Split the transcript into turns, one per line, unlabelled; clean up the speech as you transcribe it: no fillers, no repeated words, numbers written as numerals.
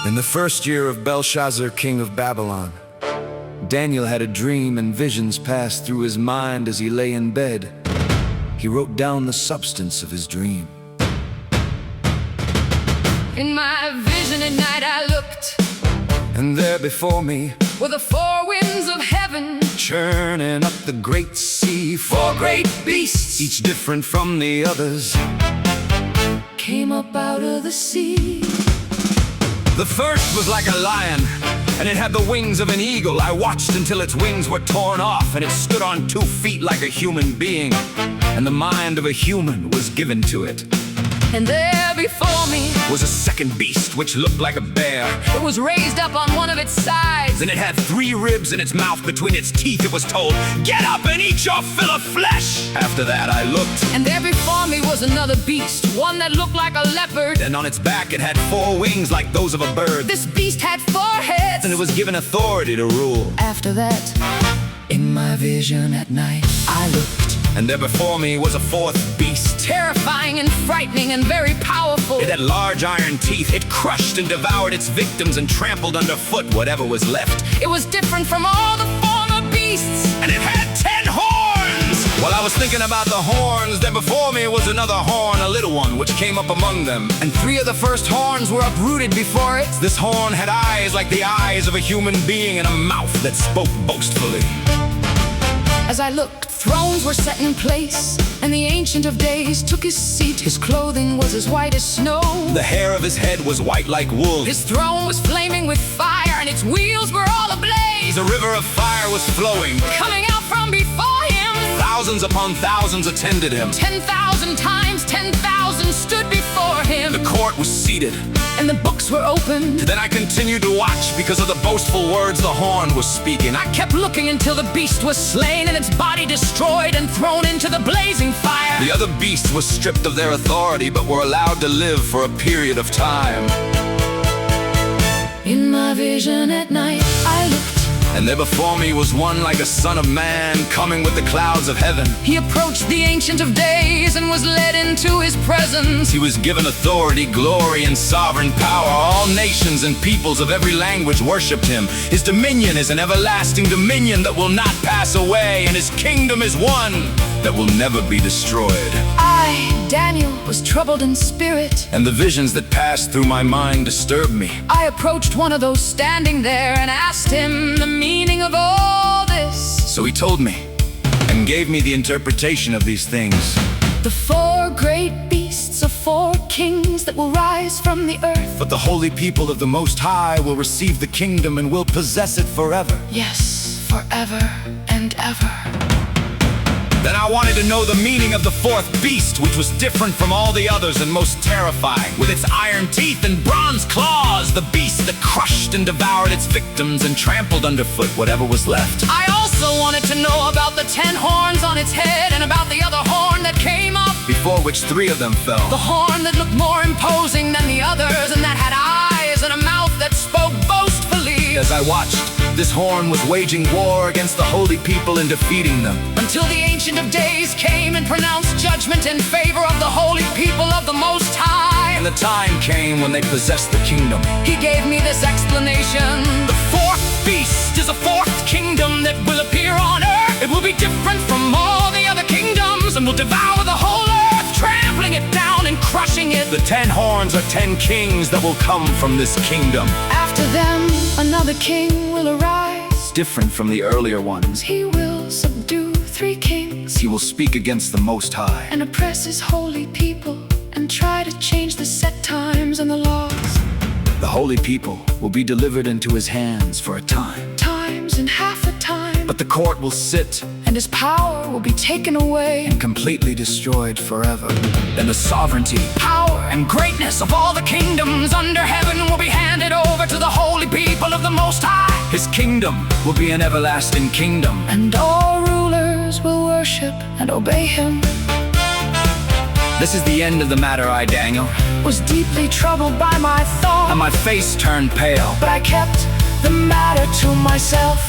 In the first year of Belshazzar, king of Babylon, Daniel had a dream, and visions passed through his mind as he lay in bed. He wrote down the substance of his dream.
In my vision at night I looked,
and there before me
were the four winds of heaven,
churning up the great sea. Four great beasts, each different from the others,
came up out of the sea.
The first was like a lion, and it had the wings of an eagle. I watched until its wings were torn off, and it stood on 2 feet like a human being, and the mind of a human was given to it.
And there before me
was a second beast, which looked like a bear.
it was raised up on one of its sides,
And it had 3 ribs in its mouth. Between its teeth it was told, "Get up and eat your fill of flesh." After that I looked,
and there before me was another beast, one that looked like a leopard.
and on its back it had 4 wings like those of a bird.
This beast had 4 heads,
And it was given authority to rule.
after that, in my vision at night I looked,
And there before me was a 4th beast.
terrifying and frightening and very powerful.
It had large iron teeth. It crushed and devoured its victims and trampled underfoot whatever was left.
It was different from all the former beasts.
And it had 10 horns! While I was thinking about the horns, there before me was another horn, a little one, which came up among them. And 3 of the first horns were uprooted before it. This horn had eyes like the eyes of a human being, and a mouth that spoke boastfully.
As I looked, thrones were set in place, and the Ancient of Days took his seat. His clothing was as white as snow.
The hair of his head was white like wool.
His throne was flaming with fire, and its wheels were all ablaze.
A river of fire was flowing.
Coming out from before him,
Thousands upon thousands attended him.
10,000 times 10,000 stood before him.
The court was seated.
And the books were opened.
Then I continued to watch because of the boastful words the horn was speaking.
I kept looking until the beast was slain, and its body destroyed and thrown into the blazing fire.
The other beasts were stripped of their authority, but were allowed to live for a period of time.
In my vision at night I looked,
And there before me was one like a son of man, coming with the clouds of heaven.
he approached the Ancient of Days and was led into his presence.
He was given authority, glory, and sovereign power. All nations and peoples of every language worshipped him. His dominion is an everlasting dominion that will not pass away, and his kingdom is one that will never be destroyed.
I, Daniel, was troubled in spirit.
And the visions that passed through my mind disturbed me.
I approached one of those standing there and asked him the meaning of all this.
So he told me, and gave me the interpretation of these things.
The 4 great beasts are 4 kings that will rise from the earth.
But the holy people of the Most High will receive the kingdom and will possess it forever.
Yes, forever and ever.
Then I wanted to know the meaning of the 4th beast, which was different from all the others and most terrifying. With its iron teeth and bronze claws, the beast that crushed and devoured its victims and trampled underfoot whatever was left.
I also wanted to know about the 10 horns on its head, and about the other horn that came up.
Before which 3 of them fell.
The horn that looked more imposing than the others, and that had eyes and a mouth that spoke boastfully.
As I watched, this horn was waging war against the holy people and defeating them.
Until the Ancient of Days came and pronounced judgment in favor of the holy people of the Most High.
And the time came when they possessed the kingdom.
He gave me this explanation.
The 4th beast is a 4th kingdom that will appear on earth.
It will be different from all the other kingdoms, and will devour the whole earth, trampling it down and crushing it.
The 10 horns are 10 kings that will come from this kingdom.
After them, another king will arise.
Different from the earlier ones.
He will subdue 3 kings
He will speak against the Most High.
and oppress his holy people, and try to change the set times and the laws.
The holy people will be delivered into his hands for a time.
Times and half a time.
But the court will sit
And his power will be taken away.
and completely destroyed forever. Then the sovereignty,
Power and greatness of all the kingdoms under heaven will be handed over to the holy people of the Most High.
his kingdom will be an everlasting kingdom.
And all rulers will worship and obey him.
This is the end of the matter, I, Daniel,
Was deeply troubled by my thoughts,
and my face turned pale.
but I kept the matter to myself.